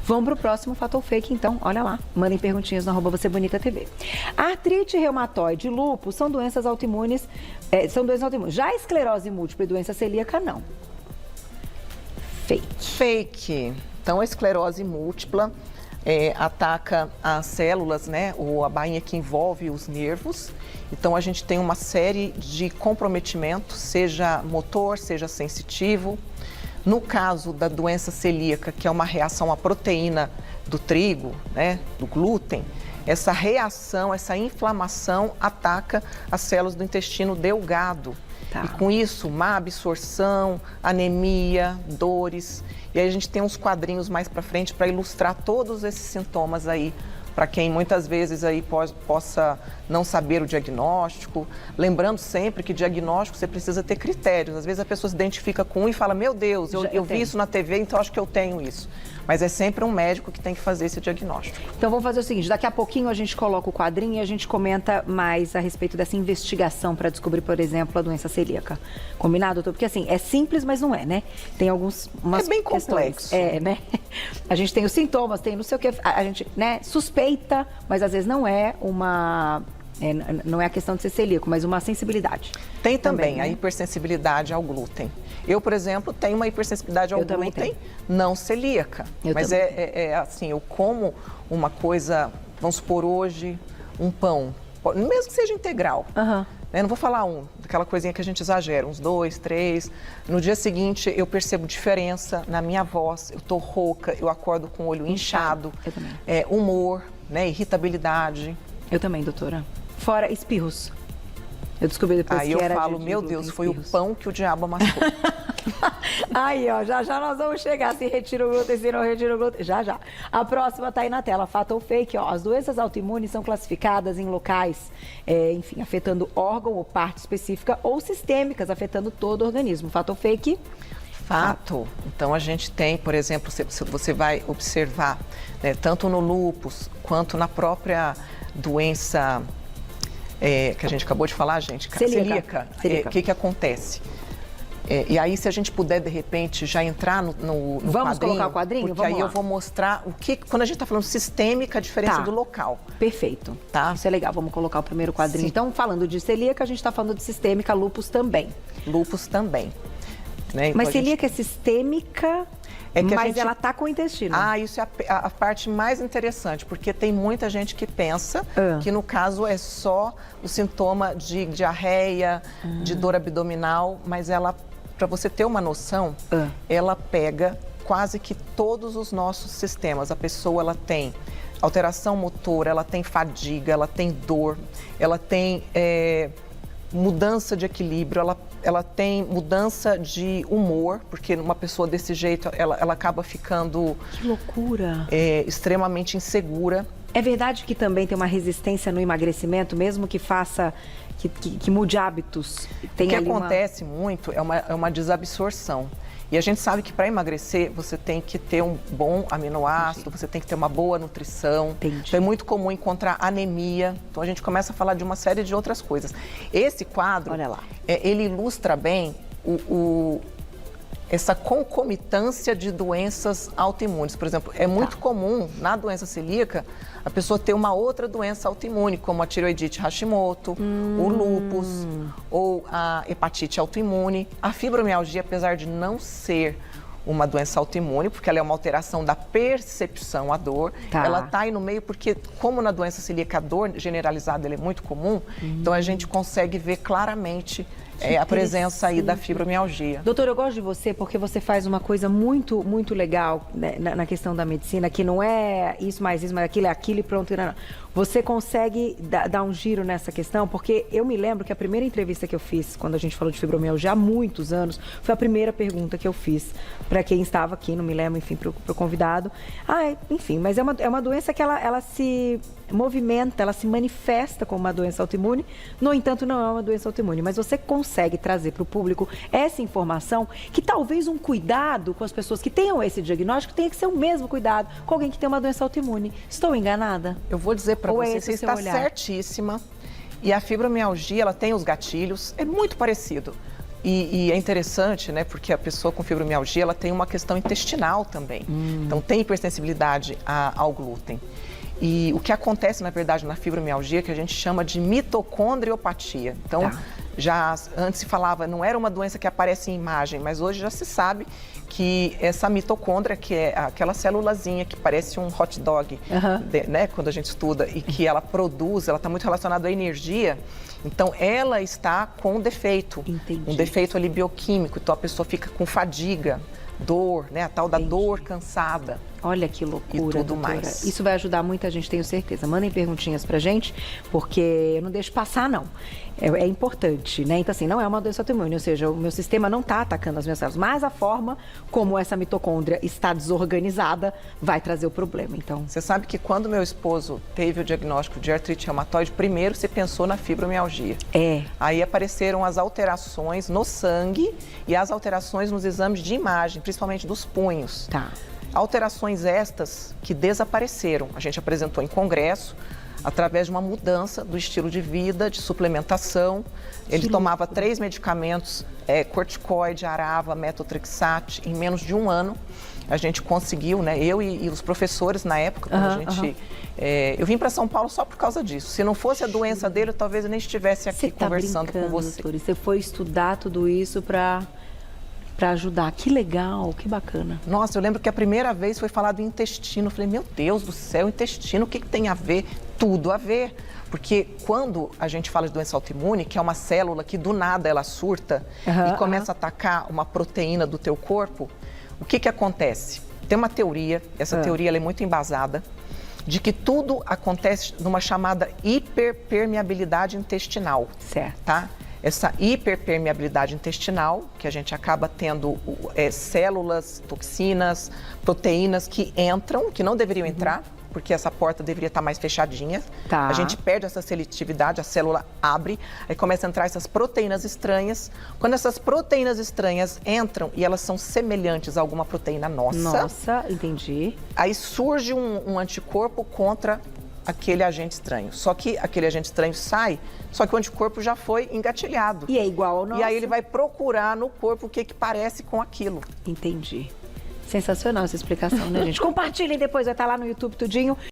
Vamos pro próximo fato ou fake, então, olha lá. Mandem perguntinhas no @VocêBonitaTV. Artrite reumatoide e lúpus são doenças autoimunes, Já a esclerose múltipla e doença celíaca, não. Fake. Fake. Então, a esclerose múltipla ataca as células, né? Ou a bainha que envolve os nervos. Então, a gente tem uma série de comprometimentos, seja motor, seja sensitivo. No caso da doença celíaca, que é uma reação à proteína do trigo, né? Do glúten, essa reação, essa inflamação ataca as células do intestino delgado. Tá. E com isso, má absorção, anemia, dores. E aí a gente tem uns quadrinhos mais para frente para ilustrar todos esses sintomas aí, para quem muitas vezes aí possa não saber o diagnóstico. Lembrando sempre que diagnóstico você precisa ter critérios. Às vezes a pessoa se identifica com um e fala, meu Deus, eu vi isso na TV, então acho que eu tenho isso. Mas é sempre um médico que tem que fazer esse diagnóstico. Então vamos fazer o seguinte, daqui a pouquinho a gente coloca o quadrinho e a gente comenta mais a respeito dessa investigação para descobrir, por exemplo, a doença celíaca. Combinado, doutor? Porque assim, é simples, mas não é, né? Tem umas É bem questões. complexo. Né? A gente tem os sintomas, tem não sei o que, a gente, né, suspeita, mas às vezes não é uma... não é a questão de ser celíaco, mas uma sensibilidade. Tem também né? a hipersensibilidade ao glúten. Eu, por exemplo, tenho uma hipersensibilidade ao glúten não celíaca. Mas assim, eu como uma coisa, vamos supor hoje, um pão, mesmo que seja integral. Né? Não vou falar aquela coisinha que a gente exagera, uns 2, 3. No dia seguinte, eu percebo diferença na minha voz, eu tô rouca, eu acordo com o olho inchado. Eu também. Humor, né? Irritabilidade. Eu também, doutora. Fora espirros. Eu descobri depois Aí que era eu falo, meu Deus, foi o pão que o diabo amassou. Aí, ó, já já nós vamos chegar. Se retira o glúten, se não retira o glúten. Já, já. A próxima tá aí na tela. Fato ou fake, ó. As doenças autoimunes são classificadas em locais, enfim, afetando órgão ou parte específica ou sistêmicas, afetando todo o organismo. Fato ou fake? Fato. Então, a gente tem, por exemplo, você vai observar, né, tanto no lúpus quanto na própria doença que a gente acabou de falar, gente, celíaca. O que acontece? E aí, se a gente puder, de repente, já entrar no Vamos quadrinho, colocar o quadrinho? Porque Vamos aí lá. eu vou mostrar quando a gente está falando sistêmica, a diferença do local. Perfeito. Tá? Isso é legal. Vamos colocar o primeiro quadrinho. Sim. Então, falando de celíaca, a gente está falando de sistêmica, lúpus também. Lúpus também. Né? Então, mas celíaca é sistêmica... mas ela está com o intestino. Isso é a parte mais interessante, porque tem muita gente que pensa que no caso é só o sintoma de diarreia, de dor abdominal, mas ela, para você ter uma noção, ela pega quase que todos os nossos sistemas. A pessoa, ela tem alteração motora, ela tem fadiga, ela tem dor, ela tem mudança de equilíbrio, ela tem mudança de humor, porque uma pessoa desse jeito, ela acaba ficando... Que loucura! Extremamente insegura. É verdade que também tem uma resistência no emagrecimento, mesmo que faça, que mude hábitos? Tem o que acontece muito é uma desabsorção. E a gente sabe que para emagrecer, você tem que ter um bom aminoácido, você tem que ter uma boa nutrição. Entendi. Então é muito comum encontrar anemia. Então a gente começa a falar de uma série de outras coisas. Esse quadro, olha lá, ele ilustra bem essa concomitância de doenças autoimunes. Por exemplo, é muito comum na doença celíaca a pessoa ter uma outra doença autoimune, como a tireoidite Hashimoto, o lúpus ou a hepatite autoimune. A fibromialgia, apesar de não ser uma doença autoimune, porque ela é uma alteração da percepção à dor, ela está aí no meio porque, como na doença celíaca a dor generalizada ela é muito comum, então a gente consegue ver claramente a presença aí da fibromialgia. Doutor, eu gosto de você porque você faz uma coisa muito, muito legal, né, na questão da medicina, que não é isso mais aquilo, é aquilo e pronto. Não. Você consegue dar um giro nessa questão, porque eu me lembro que a primeira entrevista que eu fiz, quando a gente falou de fibromialgia há muitos anos, foi a primeira pergunta que eu fiz para quem estava aqui, não me lembro, enfim, para o convidado. Enfim, mas é uma doença que ela se movimenta, ela se manifesta como uma doença autoimune, no entanto não é uma doença autoimune, mas você consegue trazer para o público essa informação que talvez um cuidado com as pessoas que tenham esse diagnóstico tenha que ser o mesmo cuidado com alguém que tem uma doença autoimune. Estou enganada? Eu vou dizer para você, você está certíssima. E a fibromialgia, ela tem os gatilhos, é muito parecido. E é interessante, né, porque a pessoa com fibromialgia, ela tem uma questão intestinal também. Então, tem hipersensibilidade ao glúten. E o que acontece, na verdade, na fibromialgia, que a gente chama de mitocondriopatia. Então, já antes se falava, não era uma doença que aparece em imagem, mas hoje já se sabe que essa mitocôndria, que é aquela célulazinha que parece um hot dog, né, quando a gente estuda, e que ela produz, ela está muito relacionada à energia, então ela está com defeito, um defeito ali bioquímico, então a pessoa fica com fadiga, dor, né, a tal da dor cansada. Olha que loucura, e tudo doutora. mais. Isso vai ajudar muita gente, tenho certeza. Mandem perguntinhas pra gente, porque eu não deixo passar, não. É importante, né? Então, assim, não é uma doença autoimune, ou seja, o meu sistema não está atacando as minhas células, mas a forma como essa mitocôndria está desorganizada vai trazer o problema, então... Você sabe que quando meu esposo teve o diagnóstico de artrite reumatoide, primeiro se pensou na fibromialgia. Aí apareceram as alterações no sangue e as alterações nos exames de imagem, principalmente dos punhos. Alterações estas que desapareceram. A gente apresentou em congresso, através de uma mudança do estilo de vida, de suplementação. Ele tomava 3 medicamentos, corticoide, arava, metotrexate, em menos de 1 ano. A gente conseguiu, né? Eu e os professores na época, quando a gente... eu vim para São Paulo só por causa disso. Se não fosse a doença dele, talvez eu nem estivesse aqui conversando com você. Doutora, você foi estudar tudo isso para ajudar. Que legal, que bacana. Nossa, eu lembro que a primeira vez foi falar do intestino. Eu falei, meu Deus do céu, intestino, o que tem a ver? Tudo a ver. Porque quando a gente fala de doença autoimune, que é uma célula que do nada ela surta e começa a atacar uma proteína do teu corpo, o que acontece? Tem uma teoria, essa teoria ela é muito embasada, de que tudo acontece numa chamada hiperpermeabilidade intestinal. Certo. Tá? Essa hiperpermeabilidade intestinal, que a gente acaba tendo células, toxinas, proteínas que entram, que não deveriam entrar, porque essa porta deveria estar mais fechadinha. A gente perde essa seletividade, a célula abre, aí começa a entrar essas proteínas estranhas. Quando essas proteínas estranhas entram e elas são semelhantes a alguma proteína nossa... entendi. Aí surge um anticorpo contra aquele agente estranho. Só que aquele agente estranho sai, só que o anticorpo já foi engatilhado. E é igual ao nosso. E aí ele vai procurar no corpo o que parece com aquilo. Entendi. Sensacional essa explicação, né, gente? Compartilhem depois, vai estar lá no YouTube tudinho.